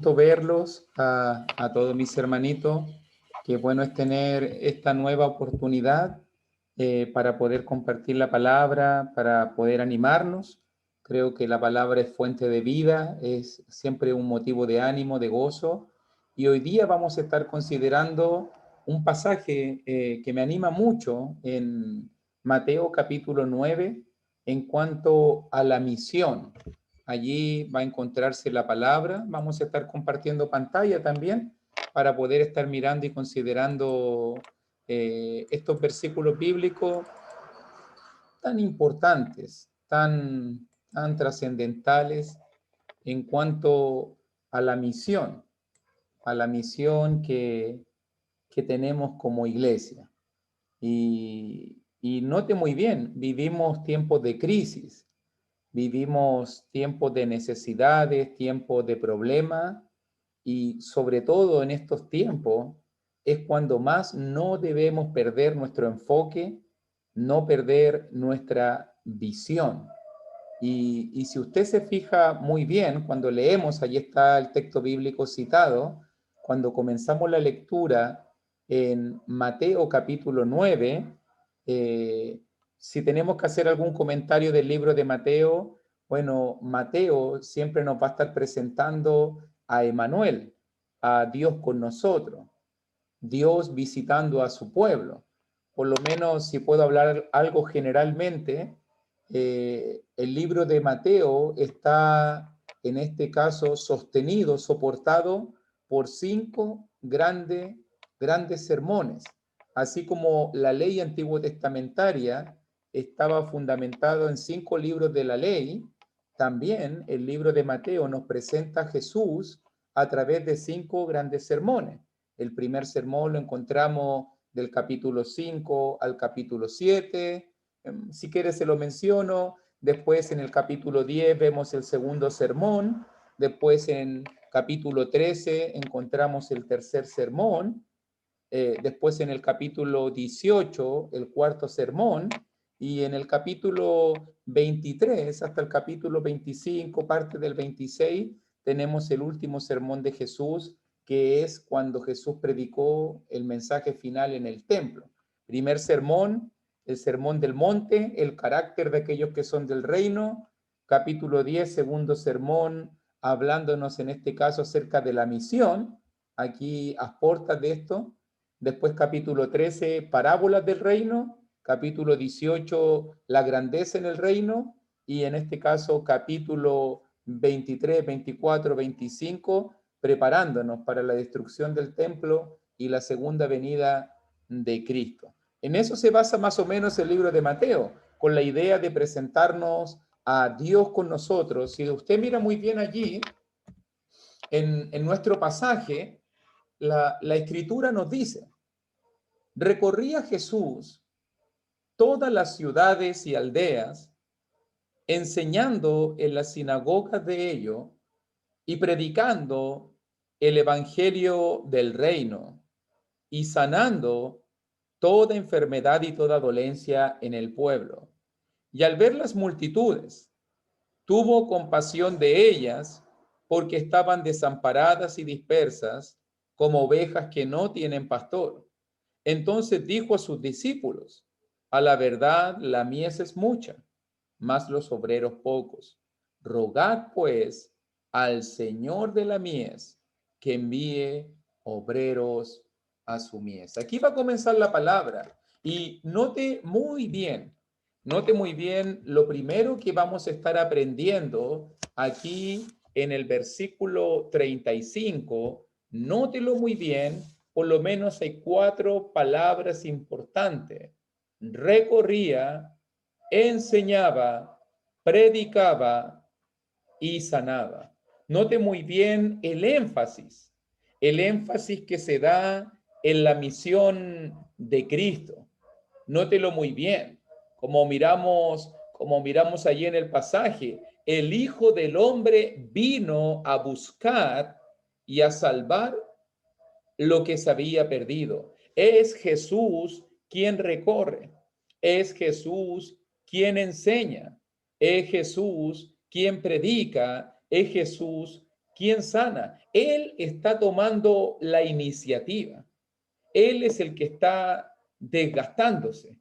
verlos a todos mis hermanitos. Qué bueno es tener esta nueva oportunidad para poder compartir la palabra, para poder animarnos. Creo que la palabra es fuente de vida, es siempre un motivo de ánimo, de gozo. Y hoy día vamos a estar considerando un pasaje que me anima mucho en Mateo capítulo 9 en cuanto a la misión. Allí va a encontrarse la palabra. Vamos a estar compartiendo pantalla también para poder estar mirando y considerando estos versículos bíblicos tan importantes, tan trascendentales en cuanto a la misión que tenemos como iglesia. Y note muy bien, vivimos tiempos de crisis. Vivimos tiempos de necesidades, tiempos de problemas y sobre todo en estos tiempos es cuando más no debemos perder nuestro enfoque, no perder nuestra visión. Y si usted se fija muy bien, cuando leemos, allí está el texto bíblico citado, cuando comenzamos la lectura en Mateo capítulo 9, si tenemos que hacer algún comentario del libro de Mateo, bueno, Mateo siempre nos va a estar presentando a Emmanuel, a Dios con nosotros, Dios visitando a su pueblo. Por lo menos, si puedo hablar algo generalmente, el libro de Mateo está, en este caso, sostenido, soportado por 5 grandes sermones. Así como la ley antiguo testamentaria estaba fundamentado en 5 libros de la ley, también el libro de Mateo nos presenta a Jesús a través de 5 grandes sermones. El primer sermón lo encontramos del capítulo 5 al capítulo 7. Si quieres se lo menciono. Después en el capítulo 10 vemos el segundo sermón. Después en capítulo 13 encontramos el tercer sermón. Después en el capítulo 18 el cuarto sermón. Y en el capítulo 23 hasta el capítulo 25, parte del 26, tenemos el último sermón de Jesús, que es cuando Jesús predicó el mensaje final en el templo. Primer sermón, el sermón del monte, el carácter de aquellos que son del reino. Capítulo 10, segundo sermón, hablándonos en este caso acerca de la misión. Aquí aporta de esto. Después capítulo 13, parábolas del reino. Capítulo 18, la grandeza en el reino. Y en este caso capítulo 23, 24, 25, preparándonos para la destrucción del templo y la segunda venida de Cristo. En eso se basa más o menos el libro de Mateo, con la idea de presentarnos a Dios con nosotros. Si usted mira muy bien allí, en nuestro pasaje, la Escritura nos dice, recorría Jesús todas las ciudades y aldeas, enseñando en las sinagogas de ellos y predicando el evangelio del reino y sanando toda enfermedad y toda dolencia en el pueblo. Y al ver las multitudes, tuvo compasión de ellas porque estaban desamparadas y dispersas como ovejas que no tienen pastor. Entonces dijo a sus discípulos, a la verdad la mies es mucha, mas los obreros pocos. Rogad pues al Señor de la mies que envíe obreros a su mies. Aquí va a comenzar la palabra y note muy bien lo primero que vamos a estar aprendiendo aquí en el versículo 35. Nótelo muy bien, por lo menos hay 4 palabras importantes. Recorría, enseñaba, predicaba y sanaba. Note muy bien el énfasis que se da en la misión de Cristo. Nótelo muy bien, como miramos allí en el pasaje, el Hijo del Hombre vino a buscar y a salvar lo que se había perdido. Es Jesús quien recorre, es Jesús quien enseña, es Jesús quien predica, es Jesús ¿Quién sana? Él está tomando la iniciativa. Él es el que está desgastándose.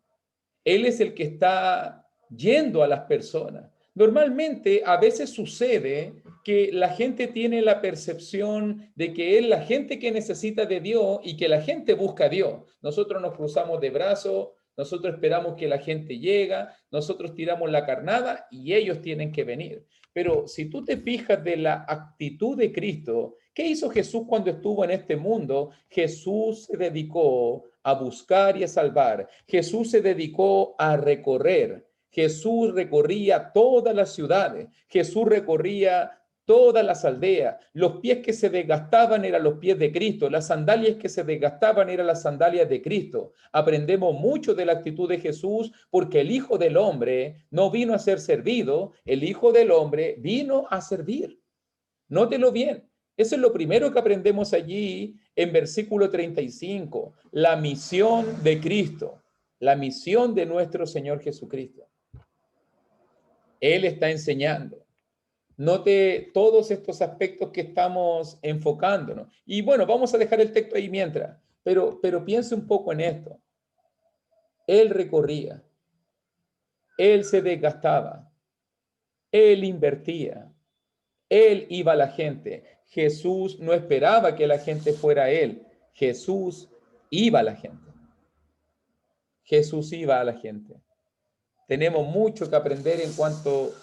Él es el que está yendo a las personas. Normalmente, a veces sucede que la gente tiene la percepción de que es la gente que necesita de Dios y que la gente busca a Dios. Nosotros nos cruzamos de brazos, nosotros esperamos que la gente llega, nosotros tiramos la carnada y ellos tienen que venir. Pero si tú te fijas de la actitud de Cristo, ¿qué hizo Jesús cuando estuvo en este mundo? Jesús se dedicó a buscar y a salvar. Jesús se dedicó a recorrer. Jesús recorría todas las ciudades. Jesús recorría todas las aldeas. Los pies que se desgastaban eran los pies de Cristo. Las sandalias que se desgastaban eran las sandalias de Cristo. Aprendemos mucho de la actitud de Jesús porque el Hijo del Hombre no vino a ser servido, el Hijo del Hombre vino a servir. Nótelo bien. Eso es lo primero que aprendemos allí en versículo 35. La misión de Cristo, la misión de nuestro Señor Jesucristo. Él está enseñando. Note todos estos aspectos que estamos enfocándonos. Y bueno, vamos a dejar el texto ahí mientras, pero piense un poco en esto. Él recorría, él se desgastaba, él invertía, él iba a la gente. Jesús no esperaba que la gente fuera a él. Jesús iba a la gente. Jesús iba a la gente. Tenemos mucho que aprender en cuanto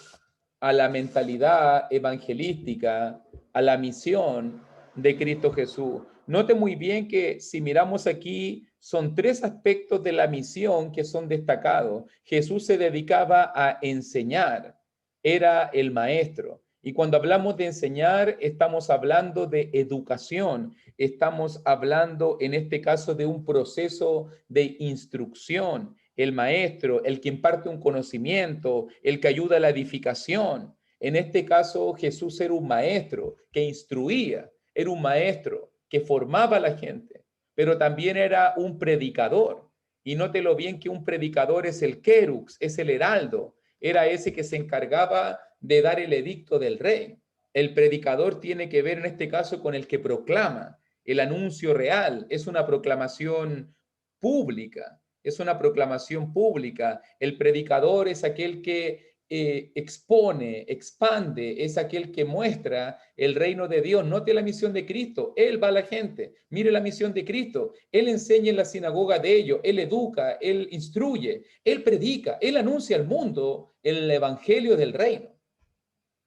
a la mentalidad evangelística, a la misión de Cristo Jesús. Note muy bien que si miramos aquí, son tres aspectos de la misión que son destacados. Jesús se dedicaba a enseñar, era el maestro. Y cuando hablamos de enseñar, estamos hablando de educación, estamos hablando en este caso de un proceso de instrucción. El maestro, el que imparte un conocimiento, el que ayuda a la edificación. En este caso, Jesús era un maestro que instruía, era un maestro que formaba a la gente, pero también era un predicador. Y nótelo bien que un predicador es el querux, es el heraldo, era ese que se encargaba de dar el edicto del rey. El predicador tiene que ver en este caso con el que proclama. El anuncio real es una proclamación pública. Es una proclamación pública. El predicador es aquel que expone, expande, es aquel que muestra el reino de Dios. Note la misión de Cristo. Él va a la gente. Mire la misión de Cristo. Él enseña en la sinagoga de ellos. Él educa, él instruye, él predica, él anuncia al mundo el evangelio del reino.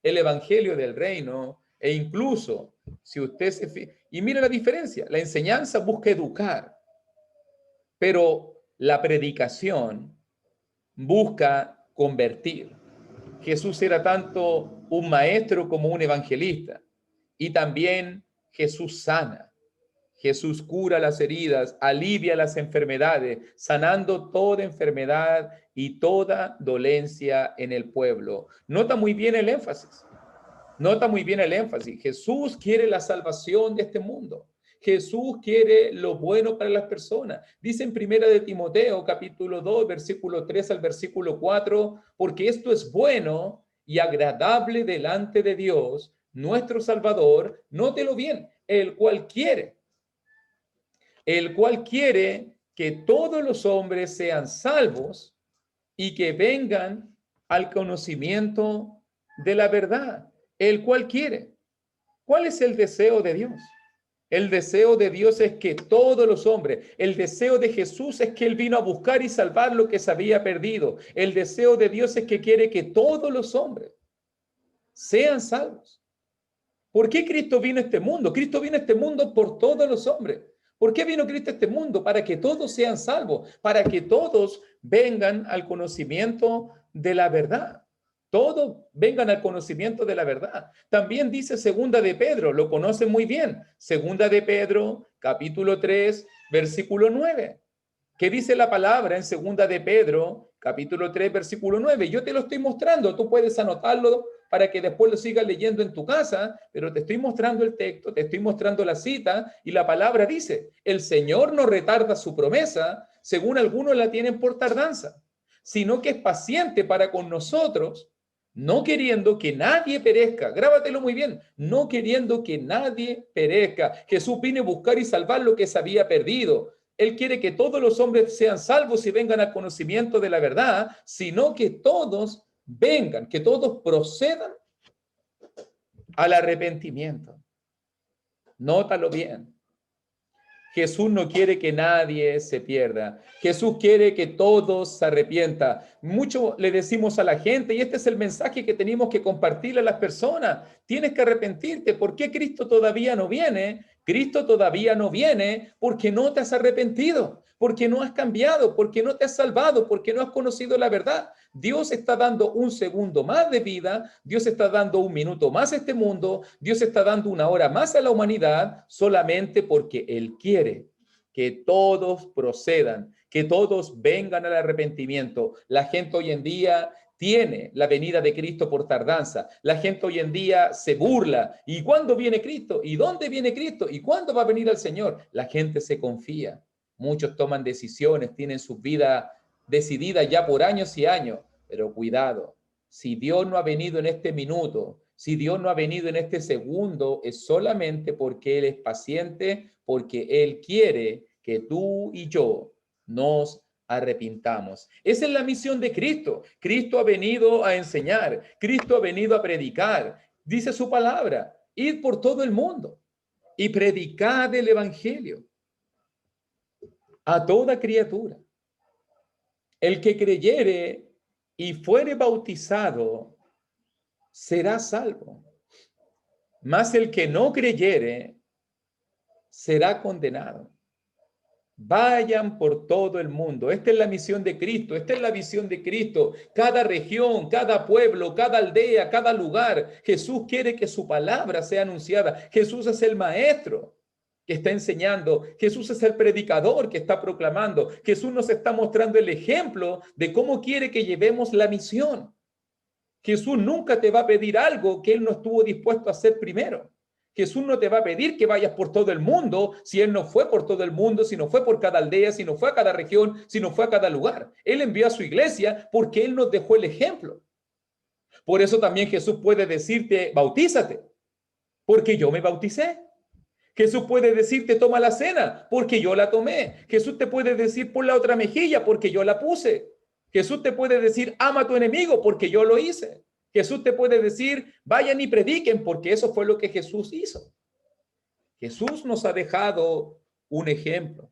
El evangelio del reino. E incluso, si usted se... Y mire la diferencia. La enseñanza busca educar, pero la predicación busca convertir. Jesús era tanto un maestro como un evangelista. Y también Jesús sana. Jesús cura las heridas, alivia las enfermedades, sanando toda enfermedad y toda dolencia en el pueblo. Nota muy bien el énfasis. Nota muy bien el énfasis. Jesús quiere la salvación de este mundo. Jesús quiere lo bueno para las personas. Dice en Primera de Timoteo, capítulo 2, versículo 3 al versículo 4, porque esto es bueno y agradable delante de Dios, nuestro Salvador, nótelo bien, el cual quiere que todos los hombres sean salvos y que vengan al conocimiento de la verdad, el cual quiere. ¿Cuál es el deseo de Dios? El deseo de Dios es que todos los hombres, el deseo de Jesús es que Él vino a buscar y salvar lo que se había perdido. El deseo de Dios es que quiere que todos los hombres sean salvos. ¿Por qué Cristo vino a este mundo? Cristo vino a este mundo por todos los hombres. ¿Por qué vino Cristo a este mundo? Para que todos sean salvos, para que todos vengan al conocimiento de la verdad. Todos vengan al conocimiento de la verdad. También dice Segunda de Pedro, lo conocen muy bien. Segunda de Pedro, capítulo 3, versículo 9. ¿Qué dice la palabra en Segunda de Pedro, capítulo 3, versículo 9? Yo te lo estoy mostrando, tú puedes anotarlo para que después lo sigas leyendo en tu casa, pero te estoy mostrando el texto, te estoy mostrando la cita, y la palabra dice, el Señor no retarda su promesa, según algunos la tienen por tardanza, sino que es paciente para con nosotros, no queriendo que nadie perezca. Grábatelo muy bien, no queriendo que nadie perezca. Jesús vino a buscar y salvar lo que se había perdido. Él quiere que todos los hombres sean salvos y vengan al conocimiento de la verdad, sino que todos vengan, que todos procedan al arrepentimiento. Nótalo bien. Jesús no quiere que nadie se pierda. Jesús quiere que todos se arrepientan. Mucho le decimos a la gente, y este es el mensaje que tenemos que compartirle a las personas. Tienes que arrepentirte. ¿Por qué Cristo todavía no viene? Cristo todavía no viene porque no te has arrepentido, porque no has cambiado, porque no te has salvado, porque no has conocido la verdad. Dios está dando un segundo más de vida, Dios está dando un minuto más a este mundo, Dios está dando una hora más a la humanidad, solamente porque Él quiere que todos procedan, que todos vengan al arrepentimiento. La gente hoy en día tiene la venida de Cristo por tardanza. La gente hoy en día se burla. ¿Y cuándo viene Cristo? ¿Y dónde viene Cristo? ¿Y cuándo va a venir el Señor? La gente se confía. Muchos toman decisiones, tienen sus vidas decidida ya por años y años, pero cuidado, si Dios no ha venido en este minuto, si Dios no ha venido en este segundo, es solamente porque Él es paciente, porque Él quiere que tú y yo nos arrepintamos. Esa es la misión de Cristo. Cristo ha venido a enseñar, Cristo ha venido a predicar. Dice su palabra, id por todo el mundo y predicad el evangelio a toda criatura. El que creyere y fuere bautizado será salvo, mas el que no creyere será condenado. Vayan por todo el mundo. Esta es la misión de Cristo, esta es la visión de Cristo. Cada región, cada pueblo, cada aldea, cada lugar, Jesús quiere que su palabra sea anunciada. Jesús es el maestro que está enseñando. Jesús es el predicador que está proclamando. Jesús nos está mostrando el ejemplo de cómo quiere que llevemos la misión. Jesús nunca te va a pedir algo que Él no estuvo dispuesto a hacer primero. Jesús no te va a pedir que vayas por todo el mundo si Él no fue por todo el mundo, si no fue por cada aldea, si no fue a cada región, si no fue a cada lugar. Él envió a su iglesia porque Él nos dejó el ejemplo. Por eso también Jesús puede decirte, bautízate, porque yo me bauticé. Jesús puede decirte, toma la cena, porque yo la tomé. Jesús te puede decir, pon la otra mejilla, porque yo la puse. Jesús te puede decir, ama a tu enemigo, porque yo lo hice. Jesús te puede decir, vayan y prediquen, porque eso fue lo que Jesús hizo. Jesús nos ha dejado un ejemplo.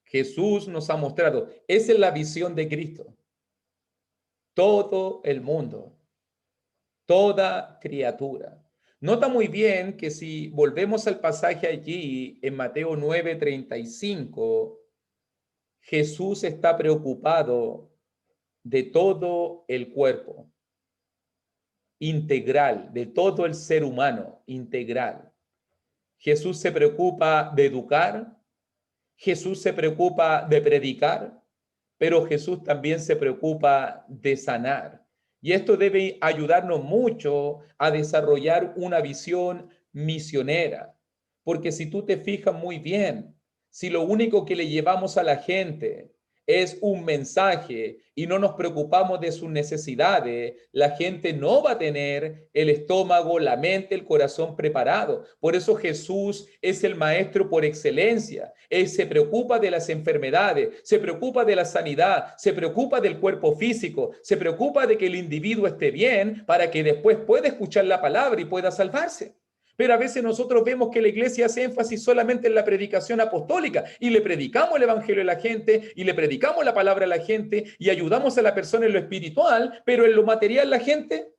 Jesús nos ha mostrado. Esa es la visión de Cristo. Todo el mundo, toda criatura. Nota muy bien que si volvemos al pasaje allí en Mateo 9:35, Jesús está preocupado de todo el cuerpo integral, de todo el ser humano integral. Jesús se preocupa de educar, Jesús se preocupa de predicar, pero Jesús también se preocupa de sanar. Y esto debe ayudarnos mucho a desarrollar una visión misionera, porque si tú te fijas muy bien, si lo único que le llevamos a la gente es un mensaje y no nos preocupamos de sus necesidades, la gente no va a tener el estómago, la mente, el corazón preparado. Por eso Jesús es el maestro por excelencia. Él se preocupa de las enfermedades, se preocupa de la sanidad, se preocupa del cuerpo físico, se preocupa de que el individuo esté bien para que después pueda escuchar la palabra y pueda salvarse. Pero a veces nosotros vemos que la iglesia hace énfasis solamente en la predicación apostólica y le predicamos el evangelio a la gente y le predicamos la palabra a la gente y ayudamos a la persona en lo espiritual, pero en lo material la gente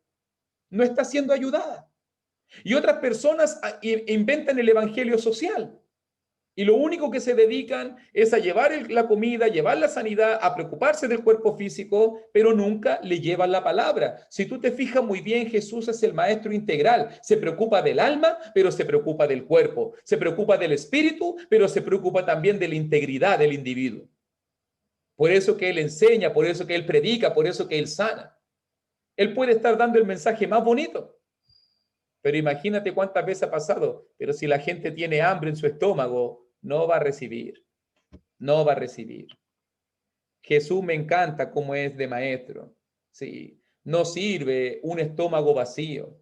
no está siendo ayudada. Y otras personas inventan el evangelio social. Y lo único que se dedican es a llevar la comida, llevar la sanidad, a preocuparse del cuerpo físico, pero nunca le llevan la palabra. Si tú te fijas muy bien, Jesús es el maestro integral. Se preocupa del alma, pero se preocupa del cuerpo. Se preocupa del espíritu, pero se preocupa también de la integridad del individuo. Por eso que Él enseña, por eso que Él predica, por eso que Él sana. Él puede estar dando el mensaje más bonito, pero imagínate cuántas veces ha pasado. Pero si la gente tiene hambre en su estómago, no va a recibir, no va a recibir. Jesús me encanta como es de maestro, sí, No sirve un estómago vacío.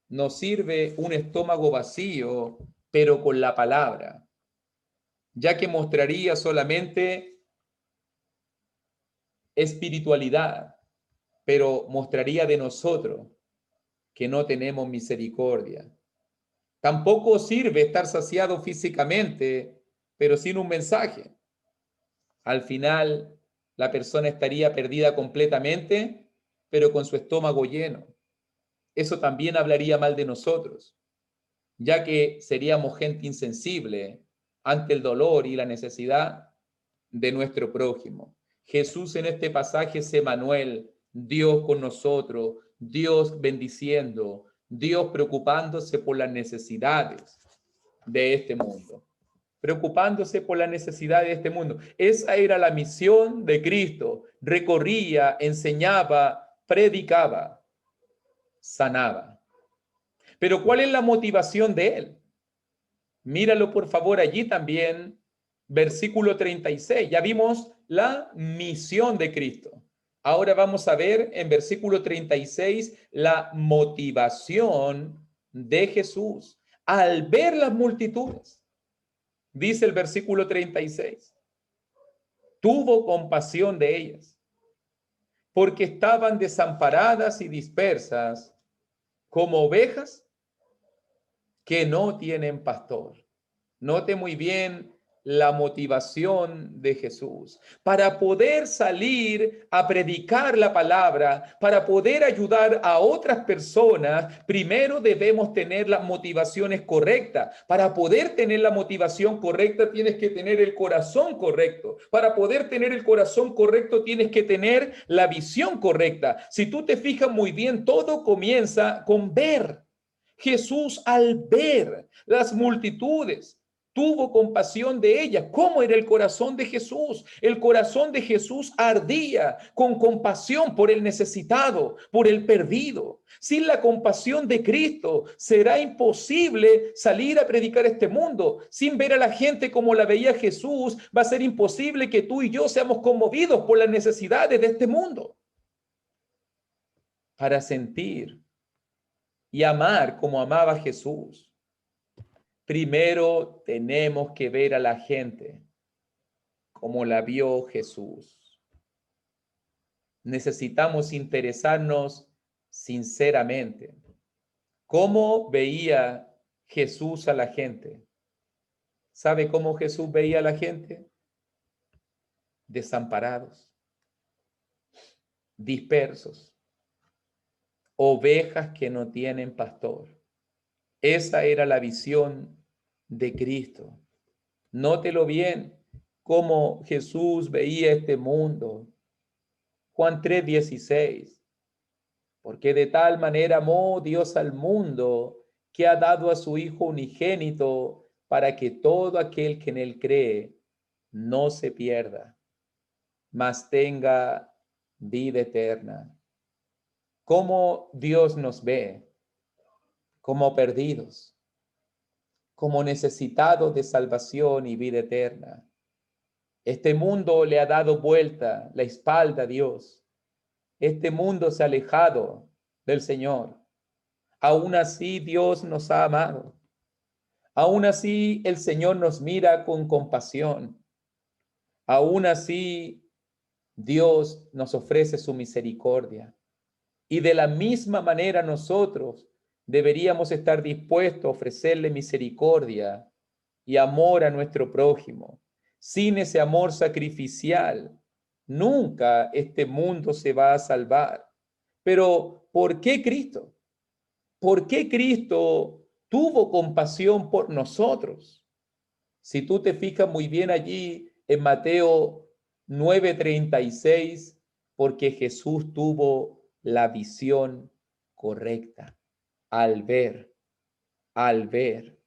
No sirve un estómago vacío, pero con la palabra, ya que mostraría solamente espiritualidad, pero mostraría de nosotros que no tenemos misericordia. Tampoco sirve estar saciado físicamente, pero sin un mensaje. Al final, la persona estaría perdida completamente, pero con su estómago lleno. Eso también hablaría mal de nosotros, ya que seríamos gente insensible ante el dolor y la necesidad de nuestro prójimo. Jesús en este pasaje es Emmanuel, Dios con nosotros, Dios bendiciendo, Dios preocupándose por las necesidades de este mundo. Preocupándose por las necesidades de este mundo. Esa era la misión de Cristo. Recorría, enseñaba, predicaba, sanaba. Pero ¿cuál es la motivación de él? Míralo por favor allí también, versículo 36. Ya vimos la misión de Cristo. Ahora vamos a ver en versículo 36 la motivación de Jesús al ver las multitudes. Dice el versículo 36. Tuvo compasión de ellas, porque estaban desamparadas y dispersas como ovejas que no tienen pastor. Note muy bien la motivación de Jesús. Para poder salir a predicar la palabra, para poder ayudar a otras personas, primero debemos tener las motivaciones correctas. Para poder tener la motivación correcta, tienes que tener el corazón correcto. Para poder tener el corazón correcto, tienes que tener la visión correcta. Si tú te fijas muy bien, todo comienza con ver. Jesús, al ver las multitudes, tuvo compasión de ellas. ¿Cómo era el corazón de Jesús? El corazón de Jesús ardía con compasión por el necesitado, por el perdido. Sin la compasión de Cristo será imposible salir a predicar este mundo. Sin ver a la gente como la veía Jesús, va a ser imposible que tú y yo seamos conmovidos por las necesidades de este mundo. Para sentir y amar como amaba Jesús, primero tenemos que ver a la gente como la vio Jesús. Necesitamos interesarnos sinceramente. ¿Cómo veía Jesús a la gente? ¿Sabe cómo Jesús veía a la gente? Desamparados, dispersos, ovejas que no tienen pastor. Esa era la visión de Cristo. Nótelo bien, cómo Jesús veía este mundo. Juan 3:16. Porque de tal manera amó Dios al mundo que ha dado a su Hijo unigénito para que todo aquel que en él cree no se pierda, mas tenga vida eterna. ¿Cómo Dios nos ve? Como perdidos, como necesitados de salvación y vida eterna. Este mundo le ha dado vuelta la espalda a Dios. Este mundo se ha alejado del Señor. Aún así Dios nos ha amado. Aún así el Señor nos mira con compasión. Aún así Dios nos ofrece su misericordia. Y de la misma manera nosotros deberíamos estar dispuestos a ofrecerle misericordia y amor a nuestro prójimo. Sin ese amor sacrificial, nunca este mundo se va a salvar. Pero, ¿por qué Cristo? ¿Por qué Cristo tuvo compasión por nosotros? Si tú te fijas muy bien allí en Mateo 9:36, porque Jesús tuvo la visión correcta al ver, al ver.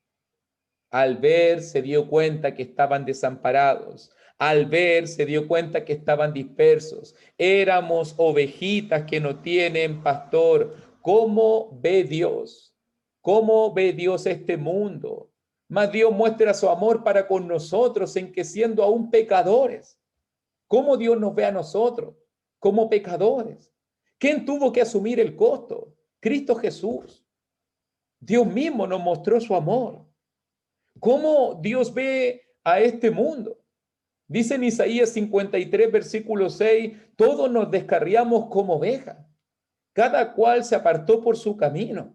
Al ver se dio cuenta que estaban desamparados. Al ver se dio cuenta que estaban dispersos. Éramos ovejitas que no tienen pastor. ¿Cómo ve Dios? ¿Cómo ve Dios este mundo? Mas Dios muestra su amor para con nosotros en que siendo aún pecadores. ¿Cómo Dios nos ve a nosotros? Como pecadores. ¿Quién tuvo que asumir el costo? Cristo Jesús. Dios mismo nos mostró su amor. ¿Cómo Dios ve a este mundo? Dice en Isaías 53, versículo 6, todos nos descarriamos como ovejas, cada cual se apartó por su camino,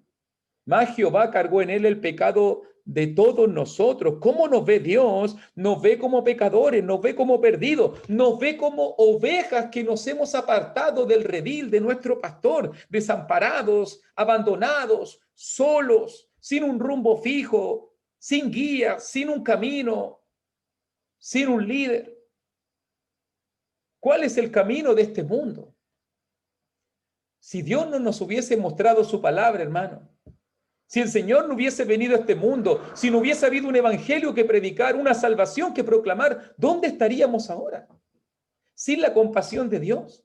mas Jehová cargó en él el pecado de todos nosotros. ¿Cómo nos ve Dios? Nos ve como pecadores, nos ve como perdidos, nos ve como ovejas que nos hemos apartado del redil de nuestro pastor, desamparados, abandonados, solos, sin un rumbo fijo, sin guía, sin un camino, sin un líder. ¿Cuál es el camino de este mundo? Si Dios no nos hubiese mostrado su palabra, hermano, si el Señor no hubiese venido a este mundo, si no hubiese habido un evangelio que predicar, una salvación que proclamar, ¿dónde estaríamos ahora? Sin la compasión de Dios.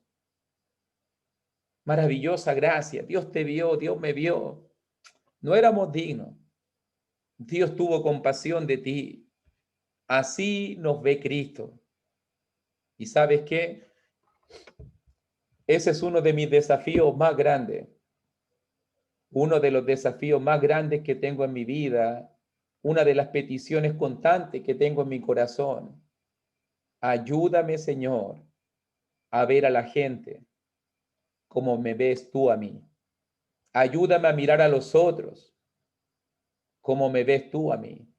Maravillosa gracia. Dios te vio, Dios me vio. No éramos dignos. Dios tuvo compasión de ti. Así nos ve Cristo. ¿Y sabes qué? Ese es uno de mis desafíos más grandes. Uno de los desafíos más grandes que tengo en mi vida, una de las peticiones constantes que tengo en mi corazón. Ayúdame, Señor, a ver a la gente como me ves tú a mí. Ayúdame a mirar a los otros como me ves tú a mí.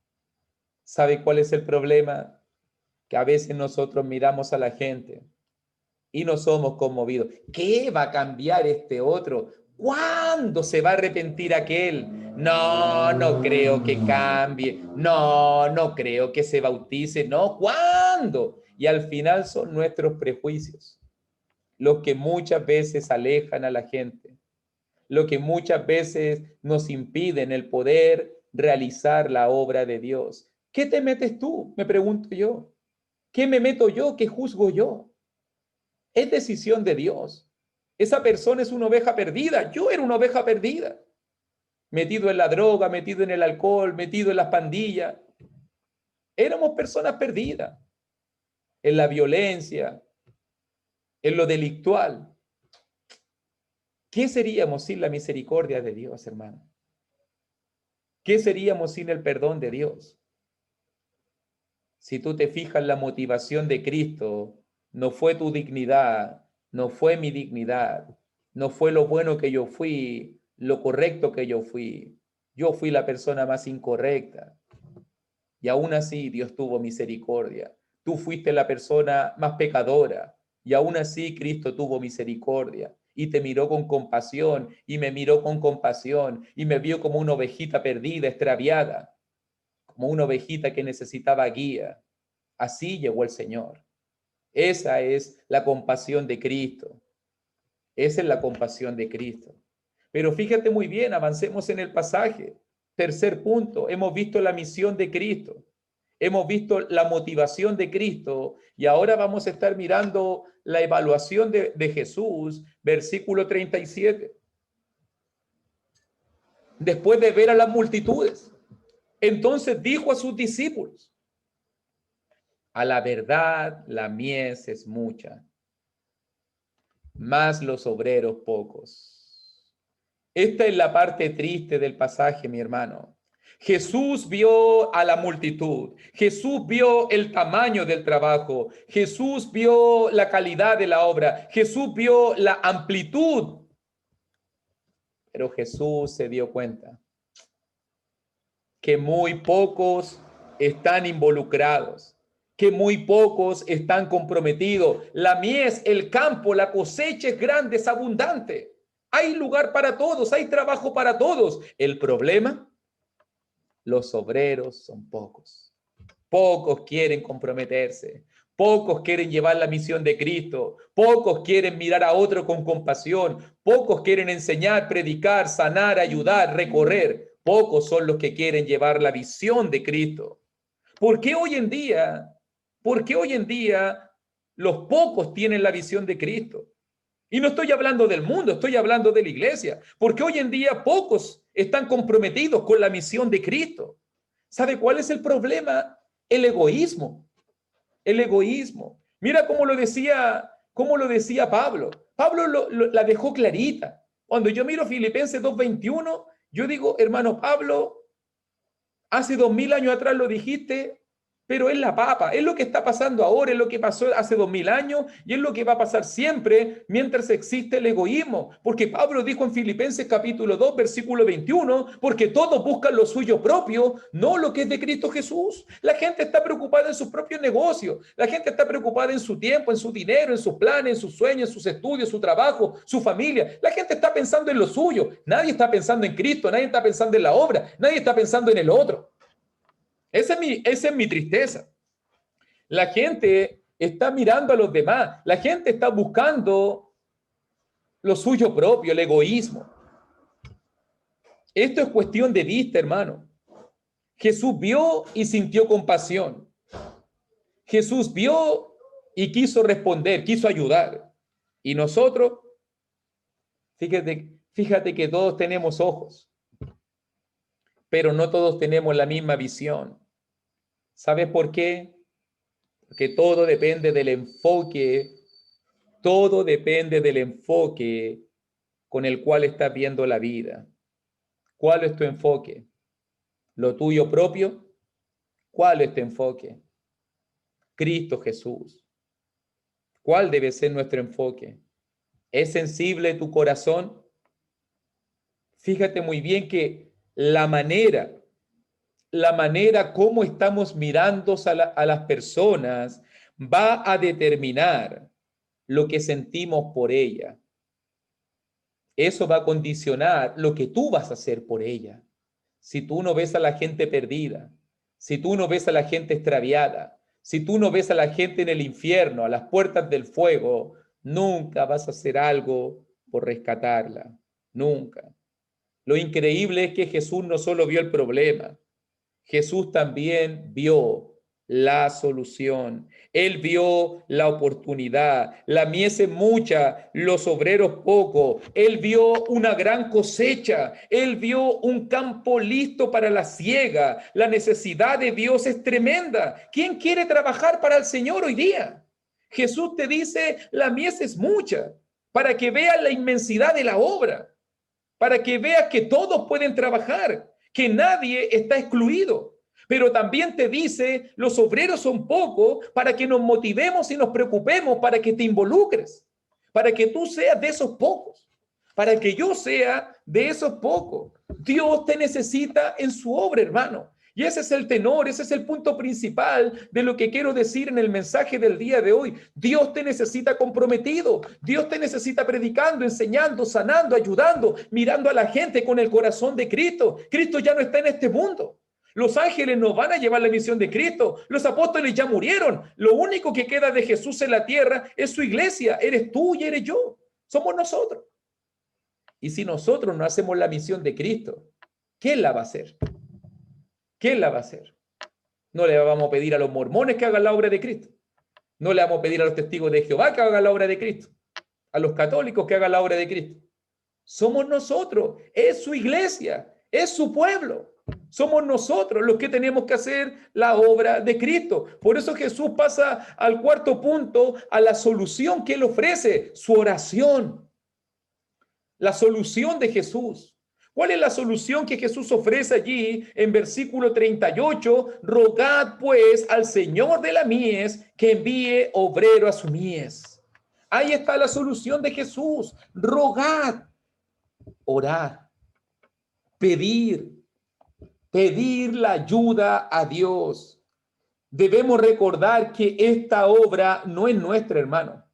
¿Sabe cuál es el problema? Que a veces nosotros miramos a la gente y no somos conmovidos. ¿Qué va a cambiar este otro? ¿Cuándo se va a arrepentir aquel? No, no creo que cambie. No, no creo que se bautice. No, ¿cuándo? Y al final son nuestros prejuicios los que muchas veces alejan a la gente, lo que muchas veces nos impiden el poder realizar la obra de Dios. ¿Qué te metes tú? Me pregunto yo. ¿Qué me meto yo? ¿Qué juzgo yo? Es decisión de Dios. Esa persona es una oveja perdida. Yo era una oveja perdida. Metido en la droga, metido en el alcohol, metido en las pandillas. Éramos personas perdidas. En la violencia, en lo delictual. ¿Qué seríamos sin la misericordia de Dios, hermano? ¿Qué seríamos sin el perdón de Dios? Si tú te fijas, la motivación de Cristo no fue tu dignidad, no fue mi dignidad, no fue lo bueno que yo fui, lo correcto que yo fui. Yo fui la persona más incorrecta. Y aún así Dios tuvo misericordia. Tú fuiste la persona más pecadora. Y aún así Cristo tuvo misericordia. Y te miró con compasión, y me miró con compasión, y me vio como una ovejita perdida, extraviada, como una ovejita que necesitaba guía. Así llegó el Señor. Esa es la compasión de Cristo. Esa es la compasión de Cristo. Pero fíjate muy bien, avancemos en el pasaje. Tercer punto, hemos visto la misión de Cristo. Hemos visto la motivación de Cristo y ahora vamos a estar mirando la evaluación de Jesús, versículo 37. Después de ver a las multitudes, entonces dijo a sus discípulos: a la verdad, la mies es mucha, mas los obreros pocos. Esta es la parte triste del pasaje, mi hermano. Jesús vio a la multitud, Jesús vio el tamaño del trabajo, Jesús vio la calidad de la obra, Jesús vio la amplitud, pero Jesús se dio cuenta que muy pocos están involucrados, que muy pocos están comprometidos. La mies, el campo, la cosecha es grande, es abundante. Hay lugar para todos, hay trabajo para todos. El problema, los obreros son pocos. Pocos quieren comprometerse. Pocos quieren llevar la misión de Cristo. Pocos quieren mirar a otro con compasión. Pocos quieren enseñar, predicar, sanar, ayudar, recorrer. Pocos son los que quieren llevar la visión de Cristo. ¿Por qué hoy en día los pocos tienen la visión de Cristo? Y no estoy hablando del mundo, estoy hablando de la iglesia. Porque hoy en día pocos están comprometidos con la misión de Cristo. ¿Sabe cuál es el problema? El egoísmo. El egoísmo. Mira cómo lo decía ¿Cómo lo decía Pablo? Pablo la dejó clarita. Cuando yo miro Filipenses 2:21, yo digo, hermano Pablo, hace 2000 años atrás lo dijiste, pero es la papa, es lo que está pasando ahora, es lo que pasó hace 2000 años y es lo que va a pasar siempre mientras existe el egoísmo. Porque Pablo dijo en Filipenses capítulo 2, versículo 21, porque todos buscan lo suyo propio, no lo que es de Cristo Jesús. La gente está preocupada en sus propios negocios, la gente está preocupada en su tiempo, en su dinero, en sus planes, en sus sueños, en sus estudios, su trabajo, su familia. La gente está pensando en lo suyo, nadie está pensando en Cristo, nadie está pensando en la obra, nadie está pensando en el otro. Esa es mi tristeza. La gente está mirando a los demás. La gente está buscando lo suyo propio, el egoísmo. Esto es cuestión de vista, hermano. Jesús vio y sintió compasión. Jesús vio y quiso responder, quiso ayudar. Y nosotros, fíjate que todos tenemos ojos, pero no todos tenemos la misma visión. ¿Sabes por qué? Porque todo depende del enfoque con el cual estás viendo la vida. ¿Cuál es tu enfoque? ¿Lo tuyo propio? ¿Cuál es tu enfoque? Cristo Jesús. ¿Cuál debe ser nuestro enfoque? ¿Es sensible tu corazón? Fíjate muy bien que la manera como estamos mirando a las personas va a determinar lo que sentimos por ella. Eso va a condicionar lo que tú vas a hacer por ella. Si tú no ves a la gente perdida, si tú no ves a la gente extraviada, si tú no ves a la gente en el infierno, a las puertas del fuego, nunca vas a hacer algo por rescatarla. Nunca. Lo increíble es que Jesús no solo vio el problema, Jesús también vio la solución. Él vio la oportunidad. La mies es mucha, los obreros pocos. Él vio una gran cosecha. Él vio un campo listo para la siega. La necesidad de Dios es tremenda. ¿Quién quiere trabajar para el Señor hoy día? Jesús te dice, la mies es mucha, para que veas la inmensidad de la obra, para que veas que todos pueden trabajar, que nadie está excluido. Pero también te dice, los obreros son pocos, para que nos motivemos y nos preocupemos, para que te involucres, para que tú seas de esos pocos, para que yo sea de esos pocos. Dios te necesita en su obra, hermano. Y ese es el tenor, ese es el punto principal de lo que quiero decir en el mensaje del día de hoy. Dios te necesita comprometido, Dios te necesita predicando, enseñando, sanando, ayudando, mirando a la gente con el corazón de Cristo. Cristo ya no está en este mundo. Los ángeles no van a llevar la misión de Cristo. Los apóstoles ya murieron. Lo único que queda de Jesús en la tierra es su iglesia. Eres tú y eres yo. Somos nosotros. Y si nosotros no hacemos la misión de Cristo, ¿quién la va a hacer? ¿Quién la va a hacer? No le vamos a pedir a los mormones que hagan la obra de Cristo. No le vamos a pedir a los testigos de Jehová que hagan la obra de Cristo. A los católicos que hagan la obra de Cristo. Somos nosotros. Es su iglesia. Es su pueblo. Somos nosotros los que tenemos que hacer la obra de Cristo. Por eso Jesús pasa al cuarto punto, a la solución que Él ofrece, su oración. La solución de Jesús. ¿Cuál es la solución que Jesús ofrece allí en versículo 38? Rogad pues al Señor de la mies que envíe obrero a su mies. Ahí está la solución de Jesús. Rogad, orar, pedir la ayuda a Dios. Debemos recordar que esta obra no es nuestra, hermano.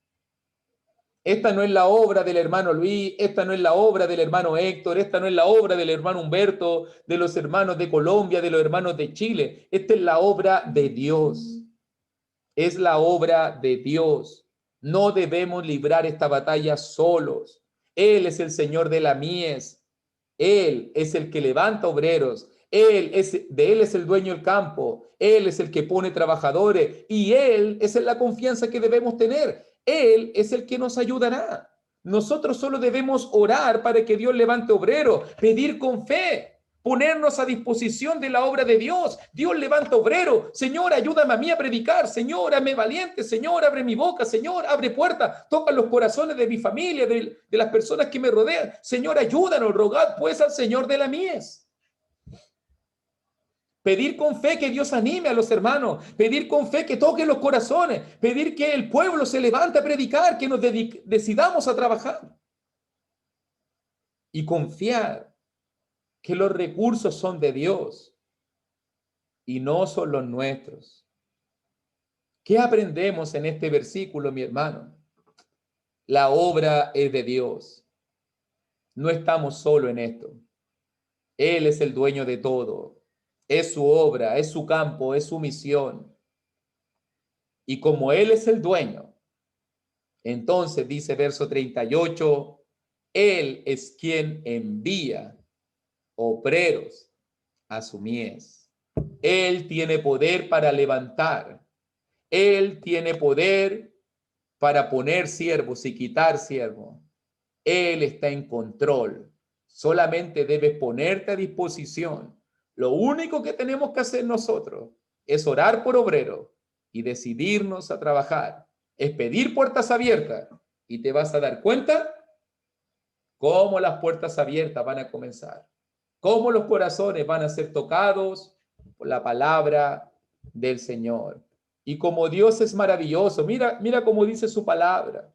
Esta no es la obra del hermano Luis, esta no es la obra del hermano Héctor, esta no es la obra del hermano Humberto, de los hermanos de Colombia, de los hermanos de Chile. Esta es la obra de Dios. Es la obra de Dios. No debemos librar esta batalla solos. Él es el Señor de la mies. Él es el que levanta obreros. Él es el dueño del campo. Él es el que pone trabajadores. Y Él es la confianza que debemos tener. Él es el que nos ayudará. Nosotros solo debemos orar para que Dios levante obreros, pedir con fe, ponernos a disposición de la obra de Dios. Dios levanta obrero. Señor, ayúdame a mí a predicar. Señor, hazme valiente. Señor, abre mi boca. Señor, abre puertas. Toca los corazones de mi familia, de las personas que me rodean. Señor, ayúdanos. Rogad pues al Señor de la mies. Pedir con fe que Dios anime a los hermanos, pedir con fe que toque los corazones, pedir que el pueblo se levante a predicar, que nos decidamos a trabajar y confiar que los recursos son de Dios y no son los nuestros. ¿Qué aprendemos en este versículo, mi hermano? La obra es de Dios. No estamos solo en esto. Él es el dueño de todo. Es su obra, es su campo, es su misión. Y como Él es el dueño, entonces dice verso 38, Él es quien envía obreros a su mies. Él tiene poder para levantar. Él tiene poder para poner siervos y quitar siervos. Él está en control. Solamente debes ponerte a disposición. Lo único que tenemos que hacer nosotros es orar por obrero y decidirnos a trabajar. Es pedir puertas abiertas y te vas a dar cuenta cómo las puertas abiertas van a comenzar. Cómo los corazones van a ser tocados por la palabra del Señor. Y como Dios es maravilloso, mira cómo dice su palabra.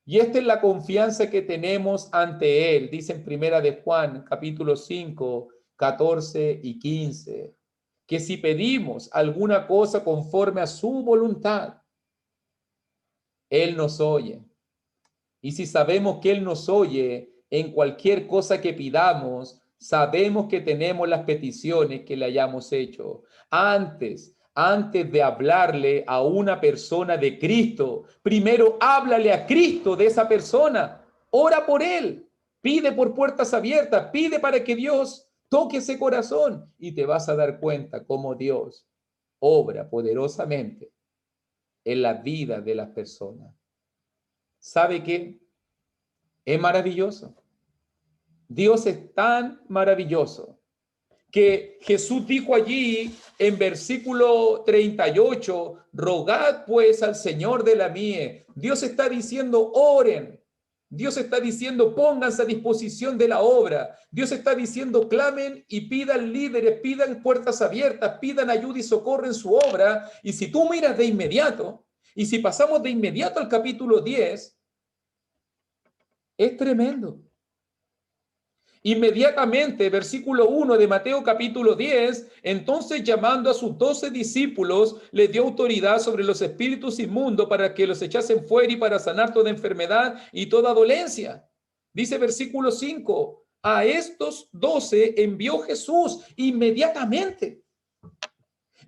Y esta es la confianza que tenemos ante Él, dice en Primera de Juan, capítulo 5, 14 y 15, que si pedimos alguna cosa conforme a su voluntad, Él nos oye. Y si sabemos que Él nos oye en cualquier cosa que pidamos, sabemos que tenemos las peticiones que le hayamos hecho. Antes de hablarle a una persona de Cristo, primero háblale a Cristo de esa persona. Ora por él. Pide por puertas abiertas. Pide para que Dios toque ese corazón. Y te vas a dar cuenta cómo Dios obra poderosamente en la vida de las personas. ¿Sabe qué? Es maravilloso. Dios es tan maravilloso que Jesús dijo allí en versículo 38, rogad pues al Señor de la mies. Dios está diciendo, oren. Dios está diciendo, pónganse a disposición de la obra. Dios está diciendo, clamen y pidan líderes, pidan puertas abiertas, pidan ayuda y socorro en su obra. Y si tú miras de inmediato, y si pasamos de inmediato al capítulo 10, es tremendo. Inmediatamente, versículo 1 de Mateo capítulo 10, entonces llamando a sus 12 discípulos, les dio autoridad sobre los espíritus inmundos para que los echasen fuera y para sanar toda enfermedad y toda dolencia. Dice versículo 5, a estos 12 envió Jesús inmediatamente.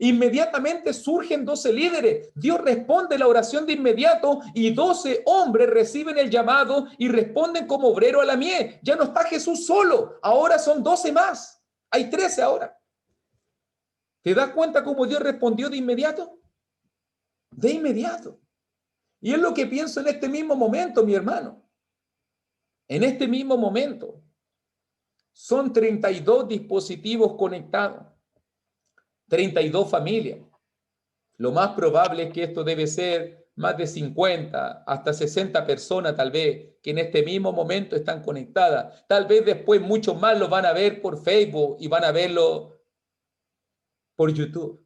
Inmediatamente surgen 12 líderes. Dios responde la oración de inmediato y 12 hombres reciben el llamado y responden como obrero a la mies. Ya no está Jesús solo, ahora son 12 más. Hay 13 ahora. ¿Te das cuenta cómo Dios respondió de inmediato? De inmediato. Y es lo que pienso en este mismo momento, mi hermano. En este mismo momento. Son 32 dispositivos conectados. 32 familias. Lo más probable es que esto debe ser más de 50, hasta 60 personas tal vez, que en este mismo momento están conectadas. Tal vez después muchos más lo van a ver por Facebook y van a verlo por YouTube.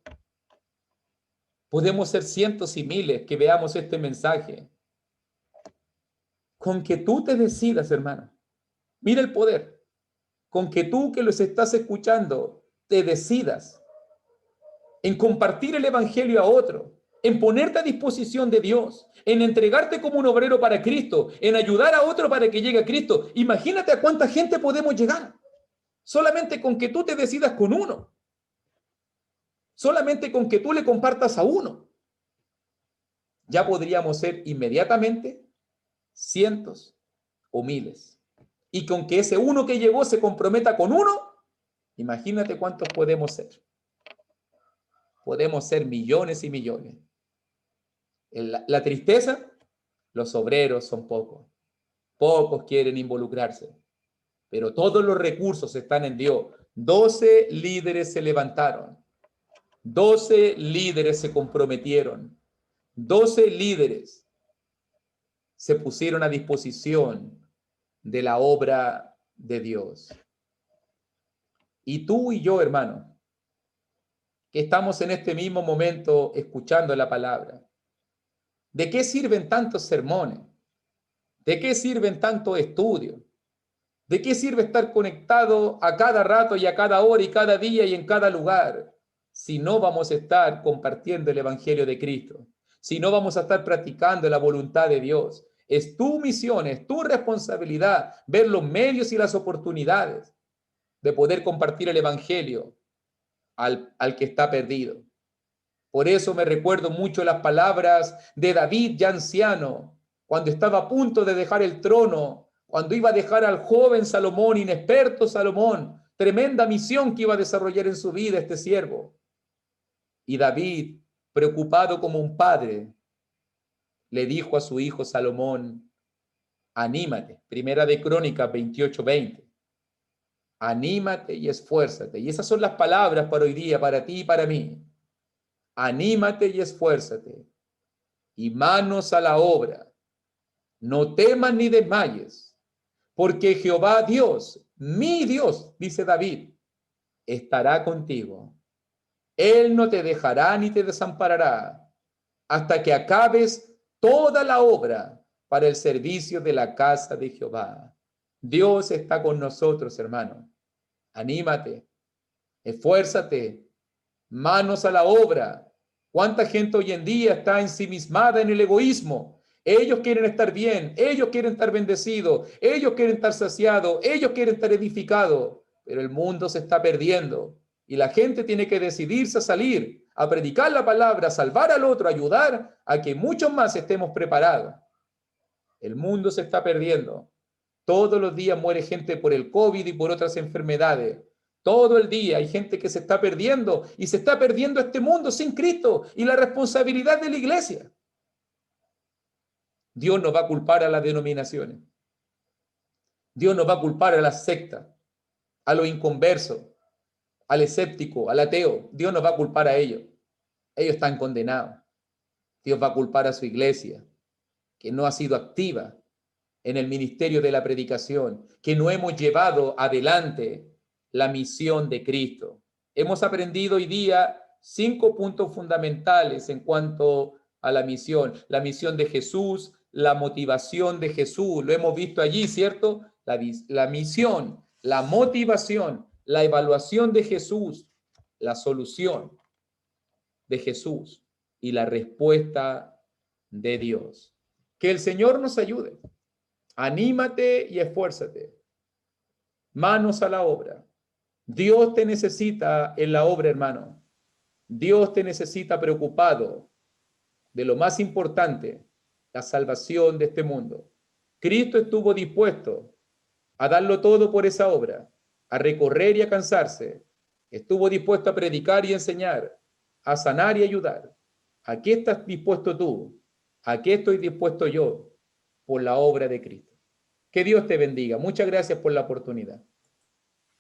Podemos ser cientos y miles que veamos este mensaje. Con que tú te decidas, hermano. Mira el poder. Con que tú que los estás escuchando, te decidas en compartir el evangelio a otro, en ponerte a disposición de Dios, en entregarte como un obrero para Cristo, en ayudar a otro para que llegue a Cristo. Imagínate a cuánta gente podemos llegar. Solamente con que tú te decidas con uno. Solamente con que tú le compartas a uno. Ya podríamos ser inmediatamente cientos o miles. Y con que ese uno que llegó se comprometa con uno, imagínate cuántos podemos ser. Podemos ser millones y millones. La tristeza, los obreros son pocos. Pocos quieren involucrarse. Pero todos los recursos están en Dios. 12 líderes se levantaron. 12 líderes se comprometieron. 12 líderes se pusieron a disposición de la obra de Dios. Y tú y yo, hermano, que estamos en este mismo momento escuchando la palabra, ¿de qué sirven tantos sermones? ¿De qué sirven tantos estudios? ¿De qué sirve estar conectado a cada rato y a cada hora y cada día y en cada lugar si no vamos a estar compartiendo el Evangelio de Cristo? Si no vamos a estar practicando la voluntad de Dios. Es tu misión, es tu responsabilidad ver los medios y las oportunidades de poder compartir el Evangelio al que está perdido. Por eso me recuerdo mucho las palabras de David, ya anciano, cuando estaba a punto de dejar el trono, cuando iba a dejar al joven Salomón, inexperto Salomón, tremenda misión que iba a desarrollar en su vida este siervo. Y David, preocupado como un padre, le dijo a su hijo Salomón, anímate, Primera de Crónicas 28:20. Anímate y esfuérzate. Y esas son las palabras para hoy día, para ti y para mí. Anímate y esfuérzate, y manos a la obra. No temas ni desmayes, porque Jehová Dios, mi Dios, dice David, estará contigo. Él no te dejará ni te desamparará hasta que acabes toda la obra para el servicio de la casa de Jehová. Dios está con nosotros, hermano. Anímate, esfuérzate, manos a la obra. ¿Cuánta gente hoy en día está ensimismada en el egoísmo? Ellos quieren estar bien, ellos quieren estar bendecidos, ellos quieren estar saciados, ellos quieren estar edificados, pero el mundo se está perdiendo y la gente tiene que decidirse a salir, a predicar la palabra, a salvar al otro, a ayudar a que muchos más estemos preparados. El mundo se está perdiendo. Todos los días muere gente por el COVID y por otras enfermedades. Todo el día hay gente que se está perdiendo y se está perdiendo este mundo sin Cristo y la responsabilidad de la iglesia. Dios no va a culpar a las denominaciones. Dios no va a culpar a las sectas, a los inconversos, al escéptico, al ateo. Dios no va a culpar a ellos. Ellos están condenados. Dios va a culpar a su iglesia, que no ha sido activa en el ministerio de la predicación, que no hemos llevado adelante la misión de Cristo. Hemos aprendido hoy día 5 puntos fundamentales en cuanto a la misión de Jesús, la motivación de Jesús, lo hemos visto allí, ¿cierto? La misión, la motivación, la evaluación de Jesús, la solución de Jesús y la respuesta de Dios. Que el Señor nos ayude. Anímate y esfuérzate. Manos a la obra. Dios te necesita en la obra, hermano. Dios te necesita preocupado de lo más importante, la salvación de este mundo. Cristo estuvo dispuesto a darlo todo por esa obra, a recorrer y a cansarse. Estuvo dispuesto a predicar y enseñar, a sanar y ayudar. ¿A qué estás dispuesto tú? ¿A qué estoy dispuesto yo por la obra de Cristo? Que Dios te bendiga. Muchas gracias por la oportunidad.